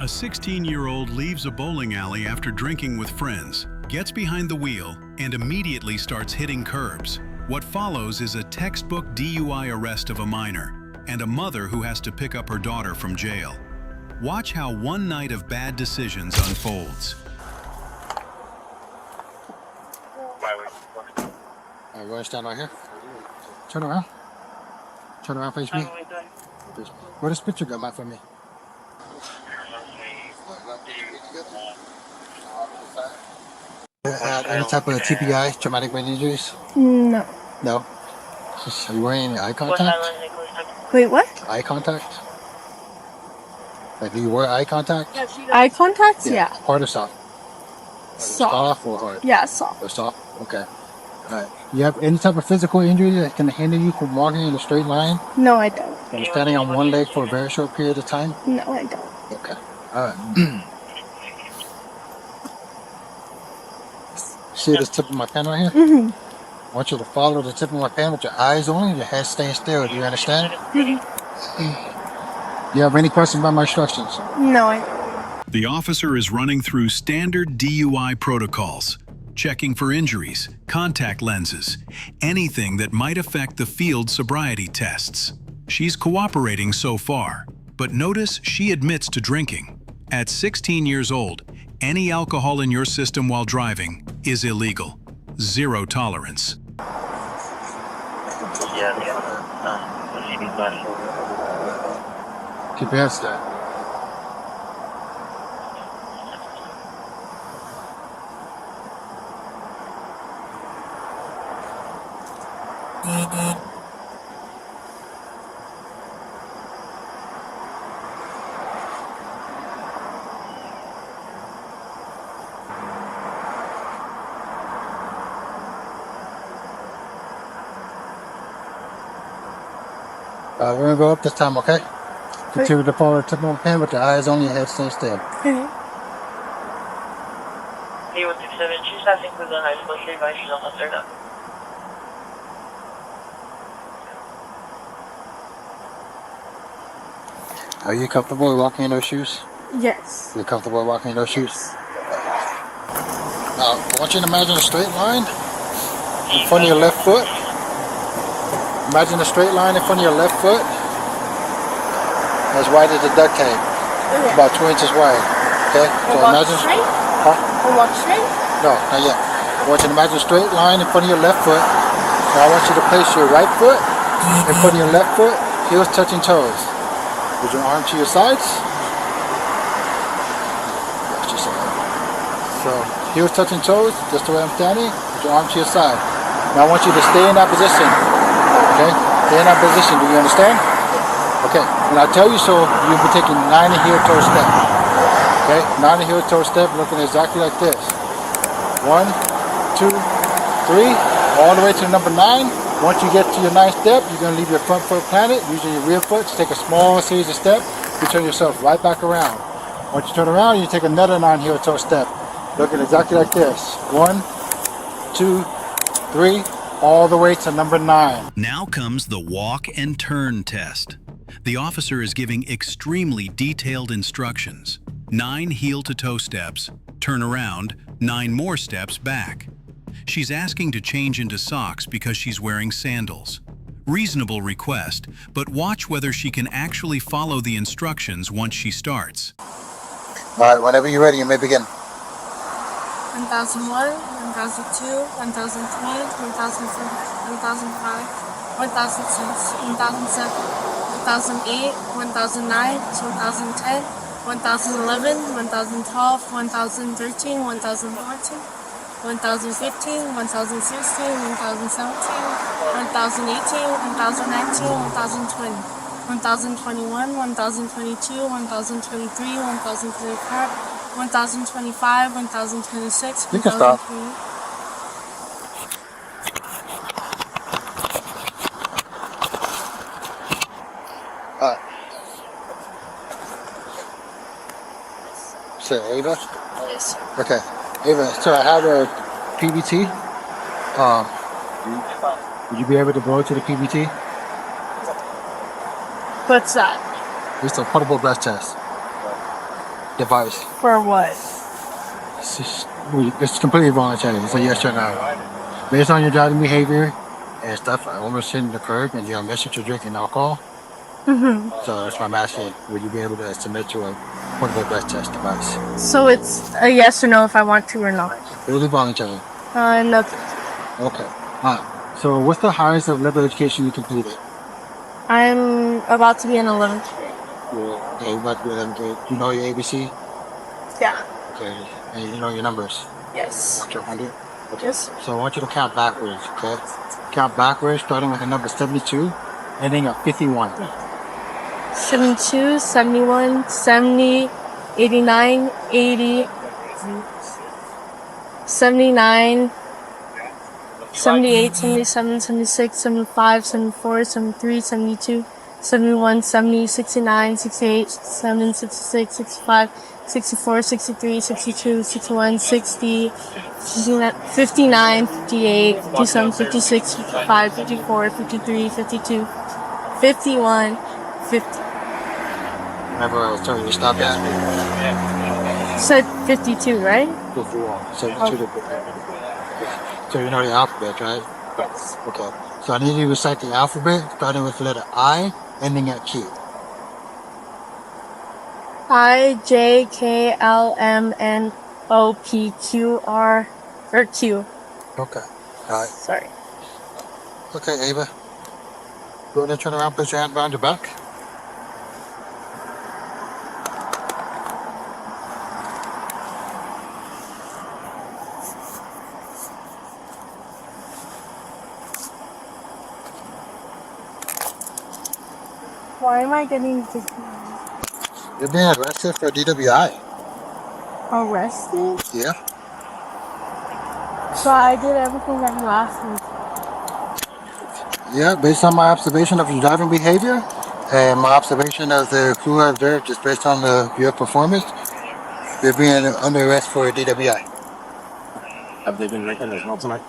A 16-year-old leaves a bowling alley after drinking with friends, gets behind the wheel, and immediately starts hitting curbs. What follows is a textbook DUI arrest of a minor and a mother who has to pick up her daughter from jail. Watch how one night of bad decisions unfolds. Alright, we're gonna stand right here. Turn around. Turn around, face me. Where this picture go back for me? Any type of TPI, traumatic brain injuries? No. No. Are you wearing any eye contact? Wait, what? Eye contact? Like, do you wear eye contact? Eye contact? Yeah. Hard or soft? Soft. Soft or hard? Yeah, soft. Or soft? Okay. Alright. You have any type of physical injury that can hinder you from walking in a straight line? No, I don't. You're standing on one leg for a very short period of time? No, I don't. Okay. Alright. See this tip of my pen right here? Mm-hmm. I want you to follow the tip of my pen with your eyes only, your head staying still. Do you understand? Mm-hmm. Do you have any questions about my instructions? No, I don't. The officer is running through standard DUI protocols, checking for injuries, contact lenses, anything that might affect the field sobriety tests. She's cooperating so far, but notice she admits to drinking. At 16 years old, any alcohol in your system while driving is illegal. Zero tolerance. Keep your head straight. We're gonna go up this time, okay? Continue to follow the tip of my pen with your eyes on your head staying still. Okay. Are you comfortable walking in those shoes? Yes. You're comfortable walking in those shoes? Now, I want you to imagine a straight line in front of your left foot. Imagine a straight line in front of your left foot as wide as a duct tape. Okay. About 2 inches wide. Okay? So walk imagine. straight? Huh? Or walk straight? No, not yet. I want you to imagine a straight line in front of your left foot. Now I want you to place your right foot in front of your left foot, heels touching toes. With your arm to your sides. That's your side. So heels touching toes, just the way I'm standing, with your arm to your side. Now I want you to stay in that position. Okay? Stay in that position. Do you understand? Okay. When I tell you so, you'll be taking 9 heel-toe step. Okay? 9 heel-toe step, looking exactly like this. 1, 2, 3, all the way to number 9. Once you get to your 9th step, you're going to leave your front foot planted, using your rear foot to take a small series of steps. You turn yourself right back around. Once you turn around, you take another 9 heel-toe step, looking exactly like this. 1, 2, 3, all the way to number 9. Now comes the walk and turn test. The officer is giving extremely detailed instructions. 9 heel-to-toe steps, turn around, 9 more steps back. She's asking to change into socks because she's wearing sandals. Reasonable request, but watch whether she can actually follow the instructions once she starts. Alright, whenever you're ready, you may begin. 1001, 1002, 1003, 1004, 1005, 1006, 1007, 1008, 1009, 2010, 1011, 1012, 1013, 1014, 1015, 1016, 2017, 1018, 2019, 2020, 1021, 1022, 1023, 1025, 1025, 1026, You can stop. 1028. Say Ava? Yes. Okay. Ava, so I have a PBT. Would you be able to go to the PBT? What's that? It's a portable breath test. device. For what? It's completely voluntary. It's a yes or no. Based on your driving behavior and stuff, I almost hitting the curb and you're admitted to drinking alcohol. So that's why I'm asking, would you be able to submit to a portable breath test device? So it's a yes or no if I want to or not. Totally voluntary. Nothing. Okay. So what's the highest level of education you completed? I'm about to be in 11th grade. Okay, you about to be 11th grade. You know your ABC? Yeah. Okay. And you know your numbers? Yes. Up to 100? Okay. Yes. So I want you to count backwards, okay? Count backwards, starting with the number 72, ending at 51. 72, 71, 70, 89, 80, 79, 78, 77, 76, 75, 74, 73, 72, 71, 70, 69, 68, 67, 66, 65, 64, 63, 62, 61, 60, 59, 58, 57, 56, 55, 54, 53, 52, 51, 50. Remember I was telling you to stop that? You said 52, right? 51. 72 So you know the alphabet, right? Yes. Okay. So I need you to recite the alphabet, starting with the letter I, ending at Q. I, J, K, L, M, N, O, P, Q, R, or Q. Okay. Alright. Sorry. Okay, Ava. Go ahead and turn around, put your hand behind your back. Why am I getting You're being arrested for DWI. arrested? Yeah. So I did everything that you asked me. Yeah, based on my observation of your driving behavior and my observation of the crew I observed, just based on your performance, you're being under arrest for DWI. Have they been drinking as well tonight?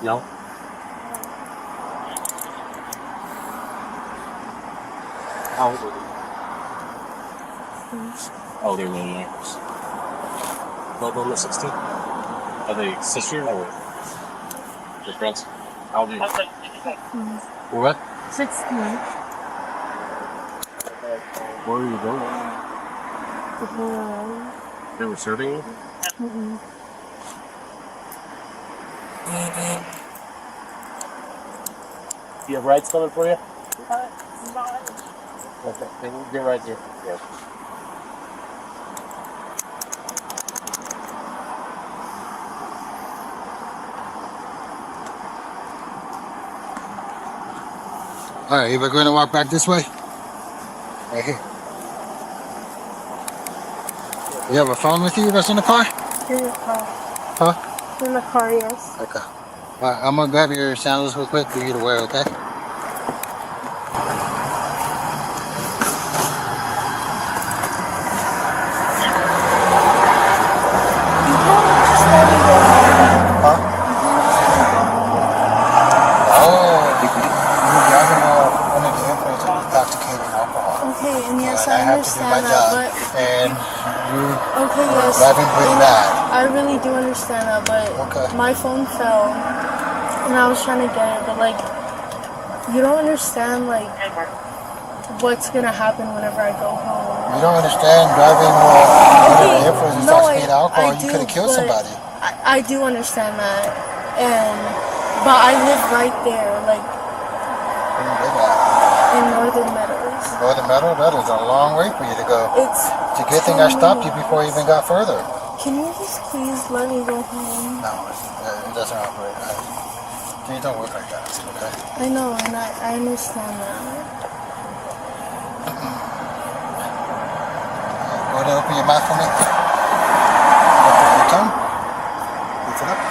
No? How old are they? Oh, they're really young. 12 or 16? Are they sisters or just friends? How old are you? What? 16. Where are you going? They were serving you? You have rides coming for you? Okay, then we'll get right here. Yeah. Alright, we're going to walk back this way. Right here. You have a phone with you that's in the car? In the car. Huh? In the car, yes. Okay. Alright, I'm gonna grab your sandals real quick for you to wear, okay? Okay, and yes, I I have to do my understand job, that, and you okay, yes, driving pretty and bad. I really do understand that, but Okay. my phone fell, and I was trying to get it, but like, you don't understand like what's gonna happen whenever I go home. You don't understand driving under the influence of No, intoxicated alcohol. I You do, could have killed but somebody. I do understand that, but I live right there, like Where you live at? in Northern Meadows. Northern Meadow? That is a long way for you to go. It's It's a good thing I stopped you before you even got further. Can you just please let me go home? No, it doesn't operate. Things don't work like that, okay? I know, and I understand that. Go ahead and open your mouth for me. Open your tongue. Lift it up.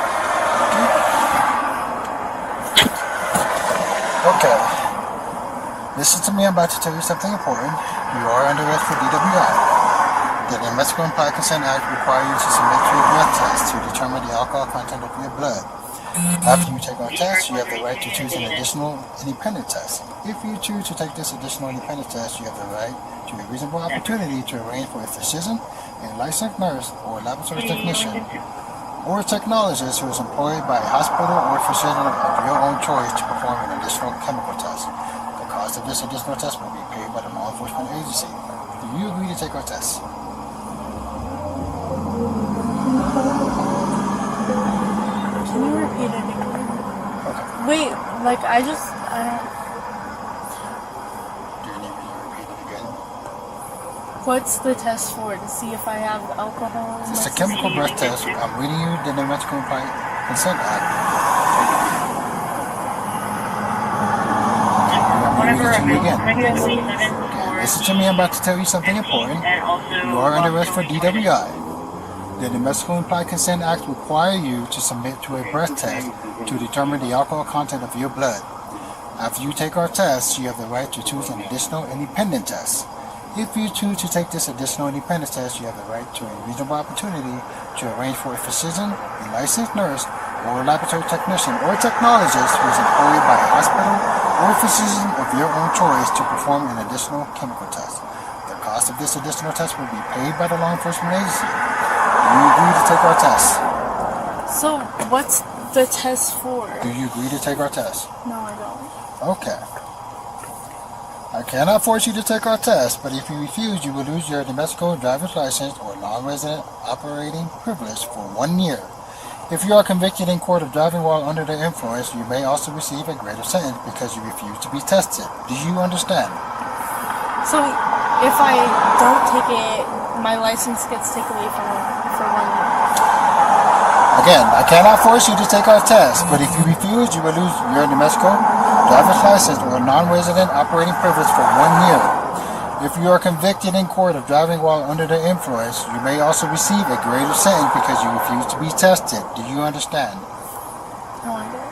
Okay. Listen to me, I'm about to tell you something important. You are under arrest for DWI. The Mexico Implied Consent Act requires you to submit to a blood test to determine the alcohol content of your blood. After you take our test, you have the right to choose an additional independent test. If you choose to take this additional independent test, you have the right to a reasonable opportunity to arrange for a physician, a licensed nurse, or a laboratory technician, or a technologist who is employed by a hospital or physician of your own choice to perform an additional chemical test. The cost of this additional test will be paid by the law enforcement agency. Do you agree to take our test? Can you repeat it again? Okay. Wait, like I don't. Do you need me to repeat it again? What's the test for? To see if I have alcohol in It's my a chemical system? breath test. I'm reading you the New Mexico Implied Consent Act. I'm reading it to you again. Listen to me, I'm about to tell you something important. You are under arrest for DUI. The New Mexico Implied Consent Act requires you to submit to a breath test to determine the alcohol content of your blood. After you take our test, you have the right to choose an additional independent test. If you choose to take this additional independent test, you have the right to a reasonable opportunity to arrange for a physician, a licensed nurse, or a laboratory technician or technologist who is employed by a hospital or a physician of your own choice to perform an additional chemical test. The cost of this additional test will be paid by the law enforcement agency. Do you agree to take our test? So, what's the test for? Do you agree to take our test? No, I don't. Okay. I cannot force you to take our test, but if you refuse, you will lose your New Mexico driver's license or non-resident operating privilege for 1 year. If you are convicted in court of driving while under the influence, you may also receive a greater sentence because you refuse to be tested. Do you understand? So, if I don't take it, my license gets taken away for 1 year. Again, I cannot force you to take our test, but if you refuse, you will lose your New Mexico driver's license or non-resident operating privilege for 1 year. If you are convicted in court of driving while under the influence, you may also receive a greater sentence because you refuse to be tested. Do you understand? No, I don't.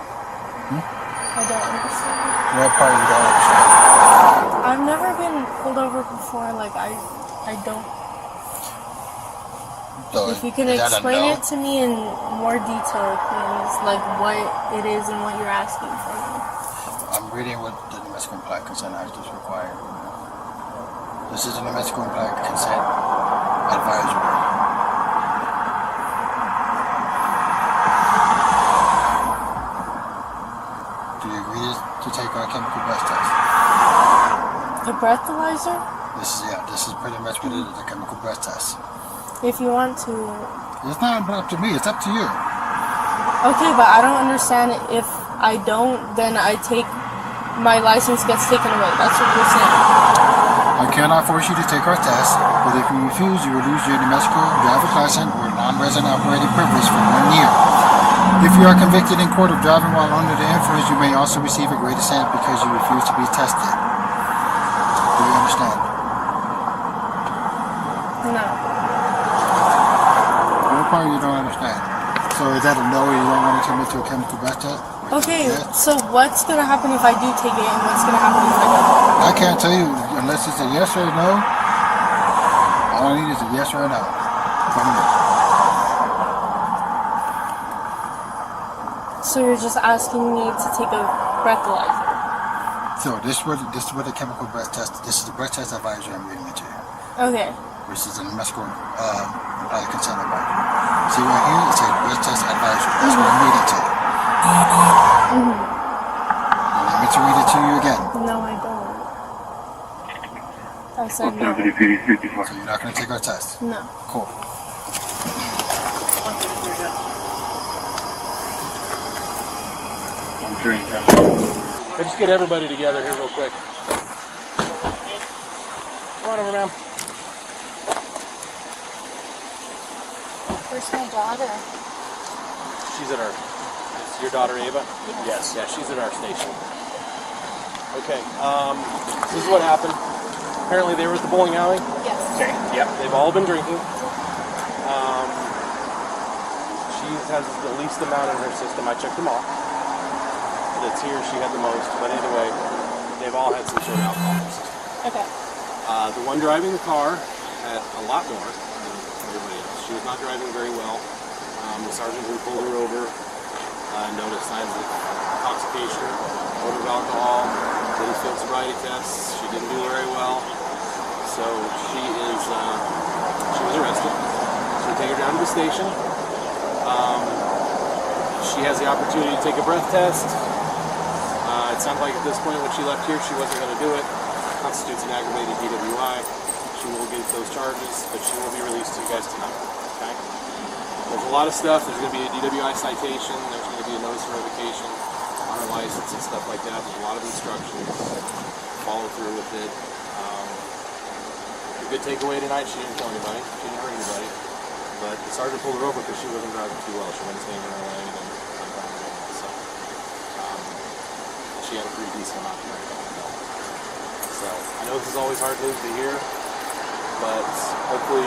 I don't understand. What part you don't understand? I've never been pulled over before. Like I don't. So, If you can is that a explain no? it to me in more detail, please, like what it is and what you're asking for me. I'm reading what the New Mexico Implied Consent Act is required. This is the New Mexico Implied Consent Advisory. Do you agree to take our chemical breath test? A breathalyzer? This is pretty much what it is, a chemical breath test. If you want to. It's not up to me, it's up to you. Okay, but I don't understand. If I don't, then my license gets taken away. That's what you're saying. I cannot force you to take our test, but if you refuse, you will lose your New Mexico driver's license or non-resident operating privilege for 1 year. If you are convicted in court of driving while under the influence, you may also receive a greater sentence because you refuse to be tested. Do you understand? No. What part you don't understand? So is that a no, you don't want to commit to a chemical breath test? Okay, Yeah. so what's gonna happen if I do take it, and what's gonna happen if I don't? I can't tell you unless it's a yes or a no. All I need is a yes or a no from you. So you're just asking me to take a breathalyzer. So this is what the chemical breath test. This is the breath test advisory I'm reading it to you. Okay. Which is the New Mexico Implied Consent Advisory. See right here, it says breath test advisory. That's what I'm reading to you. You want me to read it to you again? No, I don't. I said no. So you're not going to take our test? No. Cool. Let's just get everybody together here real quick. Come on over, ma'am. Where's my daughter? She's at our... Is your daughter Ava? Yes. Yeah, she's at our station. Okay, this is what happened. Apparently they were at the bowling alley. Yes. Okay, yep. They've all been drinking. She has the least amount in her system. I checked them all. That's here, she had the most. But either way, they've all had some sort of alcohol in their system. Okay. The one driving the car had a lot more than everybody else. She was not driving very well. The sergeant who pulled her over noticed signs of intoxication, odor of alcohol, didn't field sobriety tests. She didn't do very well. So she was arrested. So we take her down to the station. She has the opportunity to take a breath test. It sounds like at this point when she left here she wasn't going to do it. Constitutes an aggravated DUI. She will get those charges, but she will be released to you guys tonight. Okay? There's a lot of stuff. There's going to be a DWI citation. There's going to be a notice of revocation on her license and stuff like that. There's a lot of instructions. Follow through with it. The good takeaway tonight, she didn't kill anybody. She didn't hurt anybody. But the sergeant pulled her over because she wasn't driving too well. She wasn't staying in her lane and so she had a pretty decent amount of money. So I know this is always hard news to hear, but hopefully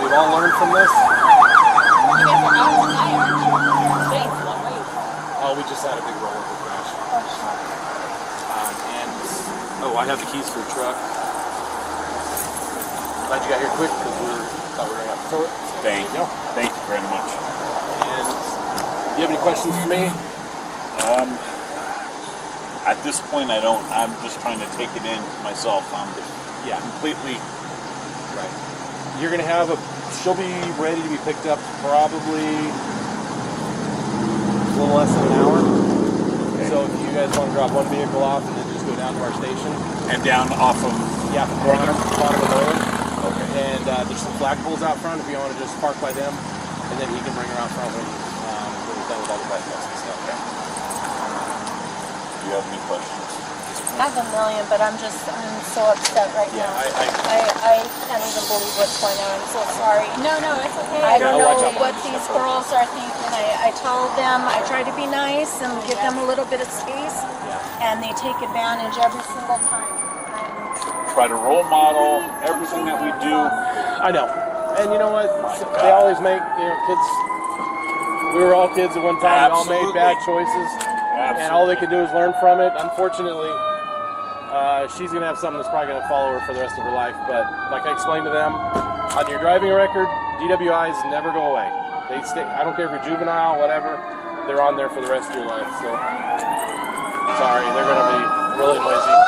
we've all learned from this. Oh, we just had a big roller crash. I have the keys for the truck. Glad you got here quick because we thought we were going to have to tow it. Thank you. Thank you very much. And do you have any questions for me? At this point, I don't. I'm just trying to take it in myself. I'm completely right. You're going to have she'll be ready to be picked up probably a little less than an hour. Okay. So if you guys want to drop one vehicle off and then just go down to our station. And down off of the bottom of the road. Okay. And there's some flagpoles out front if you want to just park by them. And then he can bring her out front when he's done with all the bike tests and stuff. Okay. Do you have any questions? I have a million, but I'm so upset right now. I can't even believe what's going on. I'm so sorry. No, it's okay. I don't know what these girls are thinking. I told them, I try to be nice and give them a little bit of space, and they take advantage every single time. Try to role model everything that we do. I know. And you know what? They always make, kids, we were all kids at one time. Absolutely. We all made bad choices. Absolutely. And all they can do is learn from it. Unfortunately, she's going to have something that's probably going to follow her for the rest of her life. But like I explained to them, on your driving record, DWIs never go away. They stay. I don't care if you're juvenile, whatever. They're on there for the rest of your life. So, sorry, they're going to be really noisy.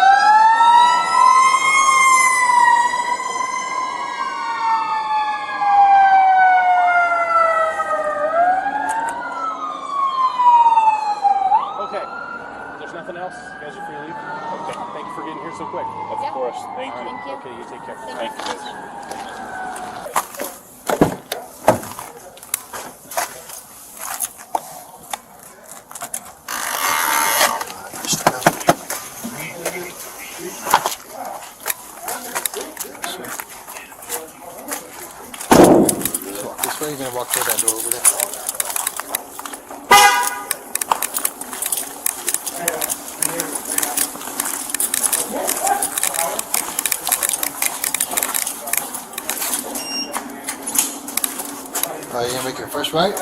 Nothing else? You guys are free to leave? Okay. Thank you for getting here so quick. Of course. Thank you. Thank you. Okay, you take care. Thank you. This way, you're going to walk through that door over there. You're going to make your first right.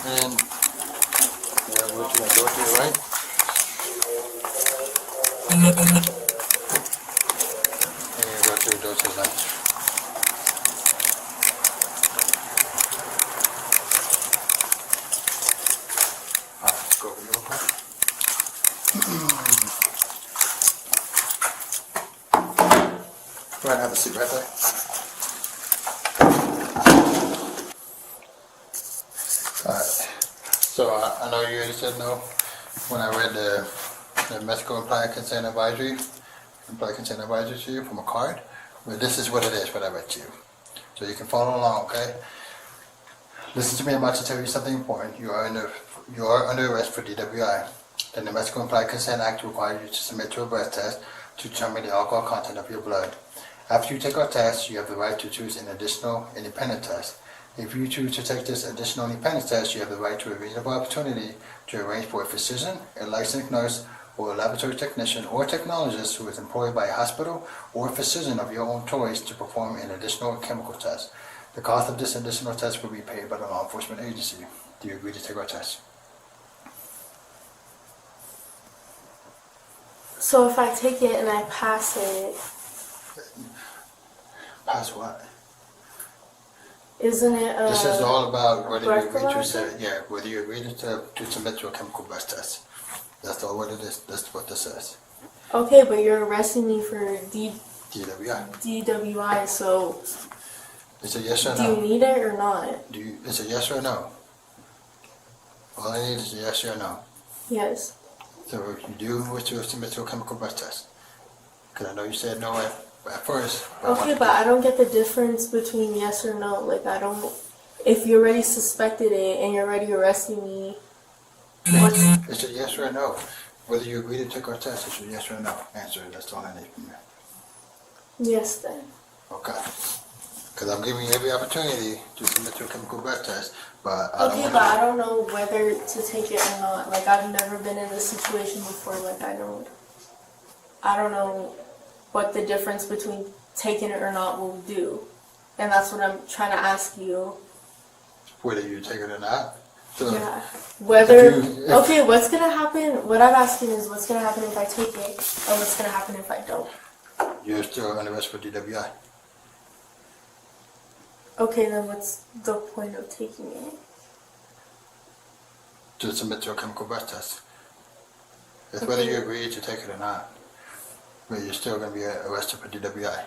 And what you're going to go to your right. And you're going to go to your door to the left. Alright, let's go over here real quick. Go ahead and have a seat right there. So I know you already said no when I read the Mexico implied consent advisory to you from a card, but this is what it is, what I read to you. So you can follow along, okay? Listen to me, I'm about to tell you something important. You are under arrest for DWI. The New Mexico Implied Consent Act requires you to submit to a breath test to determine the alcohol content of your blood. After you take our test, you have the right to choose an additional independent test. If you choose to take this additional independent test, you have the right to a reasonable opportunity to arrange for a physician, a licensed nurse, or a laboratory technician or technologist who is employed by a hospital or physician of your own choice to perform an additional chemical test. The cost of this additional test will be paid by the law enforcement agency. Do you agree to take our test? So if I take it and I pass it, Pass what? Isn't it This is all about whether you breath agree to collection? whether you agree to submit to a chemical breath test. That's all what it is. That's what this says. Okay, but you're arresting me for DWI. DWI, so It's a yes or do you no. need it or not? It's a yes or no. All I need is a yes or no. Yes. So if you do wish to submit to a chemical breath test, because I know you said no at first. Okay, but I don't get the difference between yes or no. Like, I don't. If you already suspected it and you're already arresting me, what's. It's a yes or a no. Whether you agree to take our test, it's a yes or no answer. That's all I need from you. Yes, then. Okay. Because I'm giving you every opportunity to submit to a chemical breath test, but I don't Okay, want but I don't know whether to take it or not. Like, I've never been in this situation before. Like, I don't know what the difference between taking it or not will do. And that's what I'm trying to ask you. whether you take it or not. So Yeah. Whether, if- okay, what's gonna happen, what I'm asking is what's gonna happen if I take it, and what's gonna happen if I don't? you're still under arrest for DWI. Okay, then what's the point of taking it? To submit to a chemical breath test. It's whether you agree to take it or not. But you're still going to be arrested for DWI.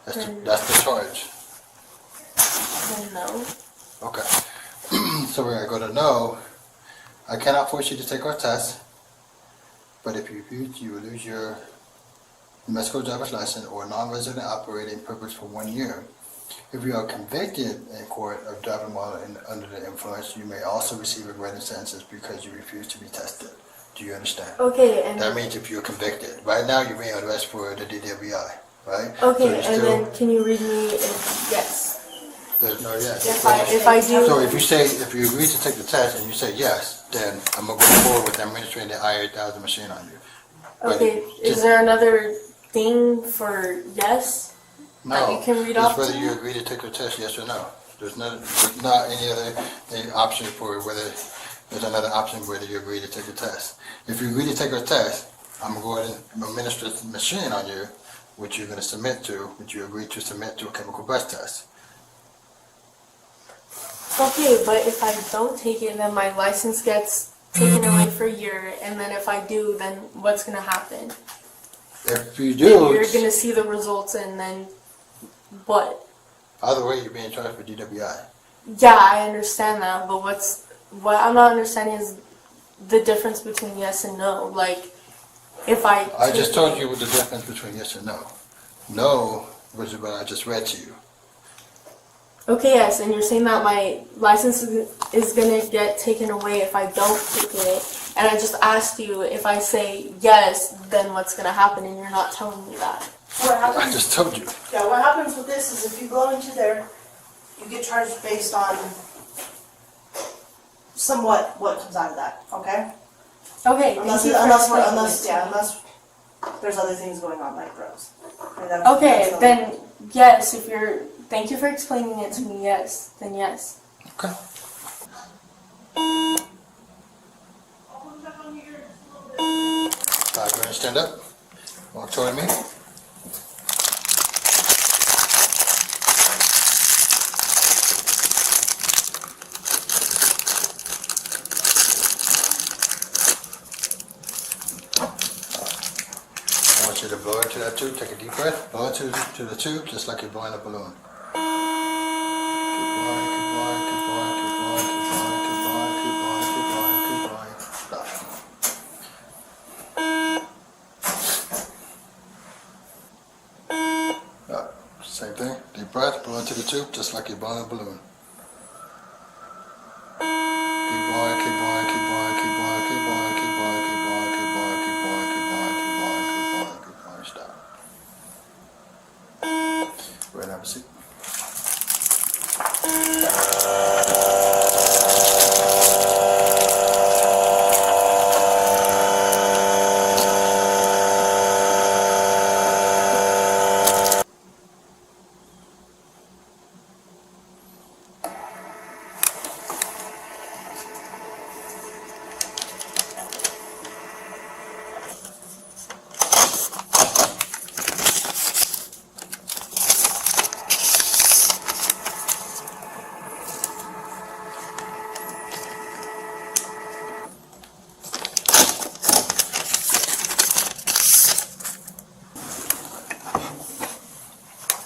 That's the charge. Then no. Okay. So we're going to go to no. I cannot force you to take our test. But if you refuse, you will lose your Mexico driver's license or non-resident operating privilege for 1 year. If you are convicted in court of driving while under the influence, you may also receive a written sentence because you refuse to be tested. Do you understand? Okay, and That means if you're convicted. Right now, you're being arrested for the DWI, right? okay, So you're and still, then can you read me if yes? there's no yes. If I do, So if you agree to take the test and you say yes, then I'm gonna go forward with administering the I-8000 machine on you. But okay, is there another thing for yes? that No, you can read it's off whether to you me? agree to take the test, yes or no. There's not any other option for whether there's another option whether you agree to take the test. If you agree to take a test, I'm going to administer the machine on you, which you're going to submit to, which you agree to submit to a chemical breath test. Okay, but if I don't take it, then my license gets taken away for a year, and then if I do, then what's gonna happen? If you Then do, you're gonna see the results, and then what? either way, you're being charged for DWI. Yeah, I understand that, but what I'm not understanding is the difference between yes and no. Like, if I just told you what the difference between yes and no. No was what I just read to you. Okay, yes, and you're saying that my license is gonna get taken away if I don't take it, and I just asked you if I say yes, then what's gonna happen, and you're not telling me that. What I happens? just told you. Yeah, what happens with this is if you go into there, you get charged based on somewhat what comes out of that. Okay. Okay, Unless thank you for explaining it to me. unless there's other things going on like drugs. Okay, then yes, thank you for explaining it to me, yes, then yes. Okay. Go ahead and stand up. Walk toward me. I want you to blow into that tube. Take a deep breath. Blow into the tube just like you're blowing a balloon. Keep blowing, keep blowing, keep blowing, keep blowing, keep blowing, keep blowing, keep blowing, keep blowing, keep blowing. Stop. Same thing. Deep breath. Blow into the tube just like you're blowing a balloon. Keep blowing, keep blowing, keep blowing, keep blowing, keep blowing, keep blowing, keep blowing, keep blowing, keep blowing, keep blowing, keep blowing, keep blowing, keep blowing. Stop. Go ahead and have a seat.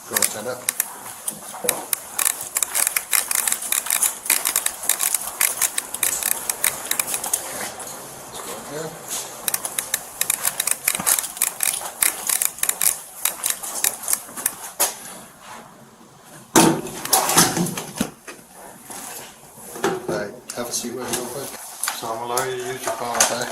Go and stand up. Let's go in here. Alright, have a seat with me real quick. So I'm gonna allow you to use your phone, okay?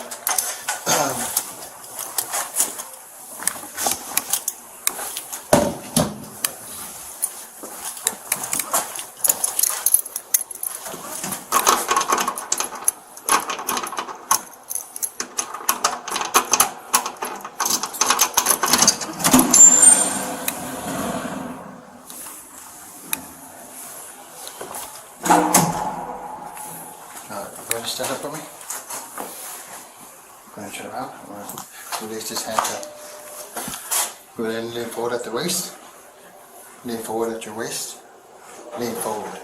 Go ahead and stand up for me. Go ahead and turn around. I'm going to release this hand up. Go ahead and lean forward at the waist. Lean forward at your waist. Lean forward.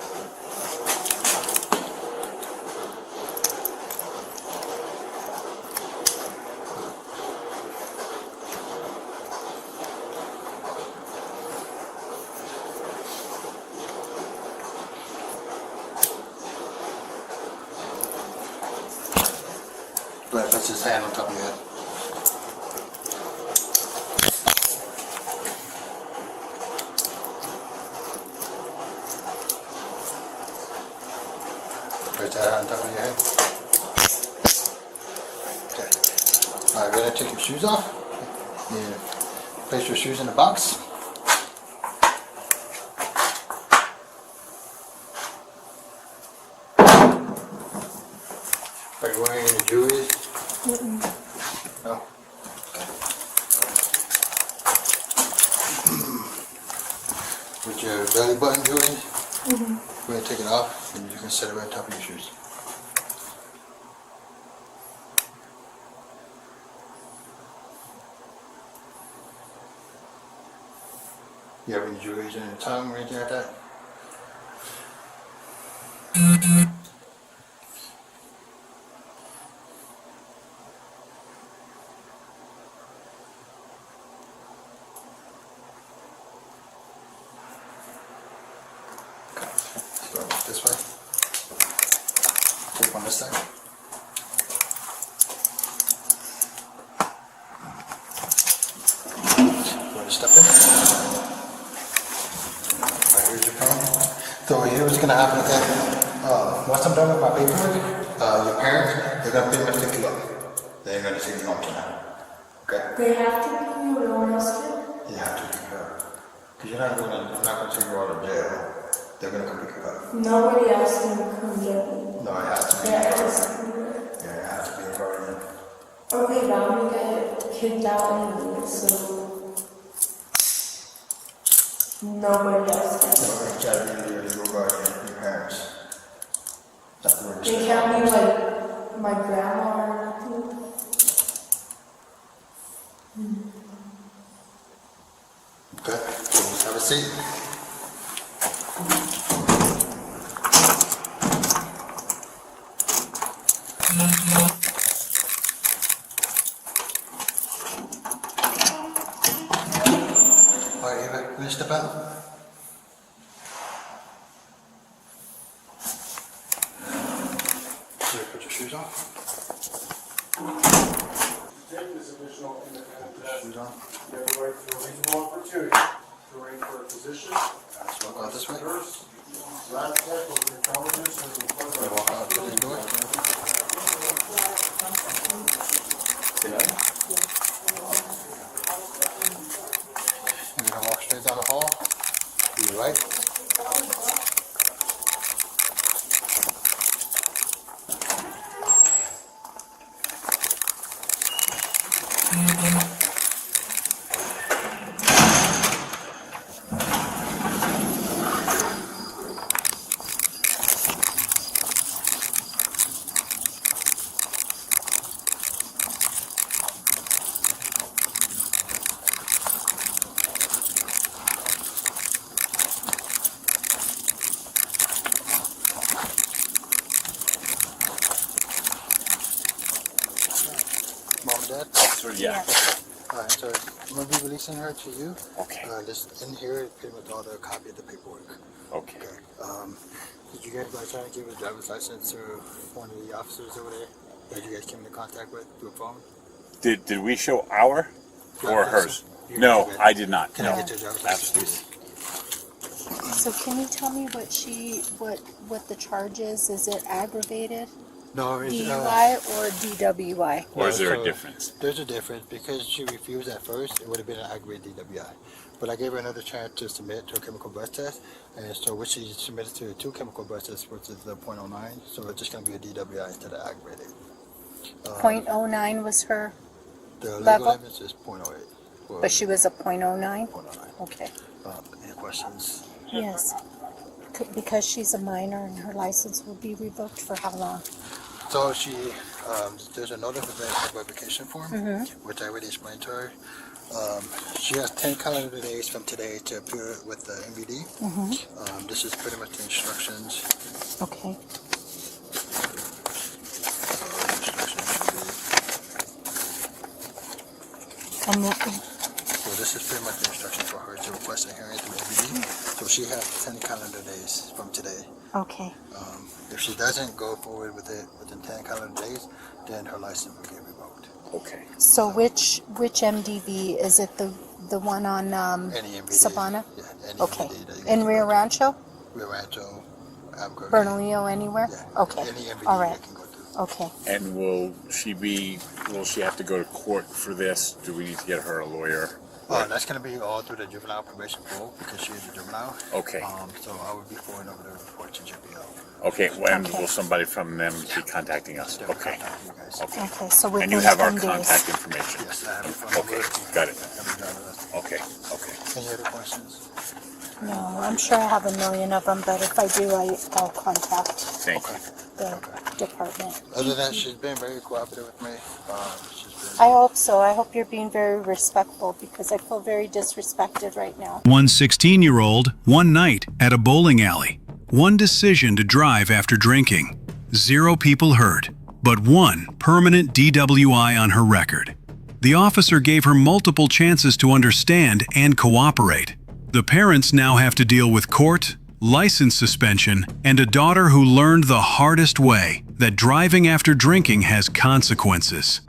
Go ahead, place his hand on top of your head. Place that on top of your head. Okay. Alright, ready to take your shoes off? Yeah. Place your shoes in the box. Are you wearing any jewelry? No? Okay. With your belly button jewelry, go ahead and take it off and you can set it right on top of your shoes. You have any jewelry in your tongue or anything like that? Go this way. Take one this side. Go ahead and step in. Alright, here's your phone. So here's what's gonna happen, okay? Once I'm done with my paperwork, your parents, they're gonna pretty much pick you up. They're gonna take you home tonight. Okay? They have to be you, no one else can. You have to pick you up. Because I'm not gonna take you out of jail. They're gonna come pick you up. Nobody else can come get me. No, it has to be. Yeah, it is. Yeah, it has to be a guardian. Okay, but I'm gonna get kicked out anyway, so nobody else can. So it's gotta be your legal guardian, your parents. That's what They can't be like my grandma or anything. Okay, so have a seat. Alright, Ava, can you step out? Here, put your shoes on. Take this additional independent test. Shoes on. You have the right to a reasonable opportunity to arrange for a physician, Let's walk out this way. nurse, lab tech, or rheumatologist, and We're gonna walk out to this door. You're gonna walk straight down the hall. To your right. Mom and Dad? Yeah. Alright, So I'm going to be releasing her to you. Okay. Just in here, pretty much all the copy of the paperwork. Okay. Did you guys by try to give a driver's license to one of the officers over there that you guys came into contact with through a phone? Did we show our or Driver's hers? license? You No, guys- I did not. Can No. I get your driver's license? Absolutely. So can you tell me what the charge is? Is it aggravated No, it's, DUI or DWI? Or is there so a difference? There's a difference because she refused at first. It would have been an aggravated DWI, but I gave her another chance to submit to a chemical breath test, and so what she submitted to 2 chemical breath tests, which is the .09. So it's just going to be a DWI instead of aggravated. .09 was her, The legal level? limit is .08. Well, but she was a .09? .09. Okay. Any questions? Yes. Because she's a minor and her license will be revoked for how long? So she, there's a notice of verification form, which I already explained to her. She has 10 calendar days from today to appear with the MVD. This is pretty much the instructions. Okay. And So this is pretty much the instruction for her to request a hearing through MVD. So she has 10 calendar days from today. okay. If she doesn't go forward with it within 10 calendar days, then her license will get revoked. Okay. So which MDV is it? The one on Any MVD. Sabana? Yeah, any Okay. MVD that you In get Rio revoked. Rancho, Rio Rancho, Albuquerque. Bernalillo, anywhere? Yeah. Okay. Any MVD All right. that can go through. Okay. And will she have to go to court for this? Do we need to get her a lawyer? That's going to be all through the juvenile probation pool because she is a juvenile. Okay. So I would be forwarding over the report to JPL. Okay, when Okay. will somebody from them be contacting us? They'll Okay. contact you guys. Okay. Okay, so within And you have our 10 days. contact information? Yes, I have it from Okay, got it. Every driver license. Okay, okay. Any other questions? No, I'm sure I have a million of them, but if I do, I'll contact Thank you. the department. Other than that, she's been very cooperative with me. I hope so. I hope you're being very respectful because I feel very disrespected right now. One 16-year-old, one night at a bowling alley. One decision to drive after drinking. 0 people hurt, but 1 permanent DWI on her record. The officer gave her multiple chances to understand and cooperate. The parents now have to deal with court, license suspension, and a daughter who learned the hardest way that driving after drinking has consequences.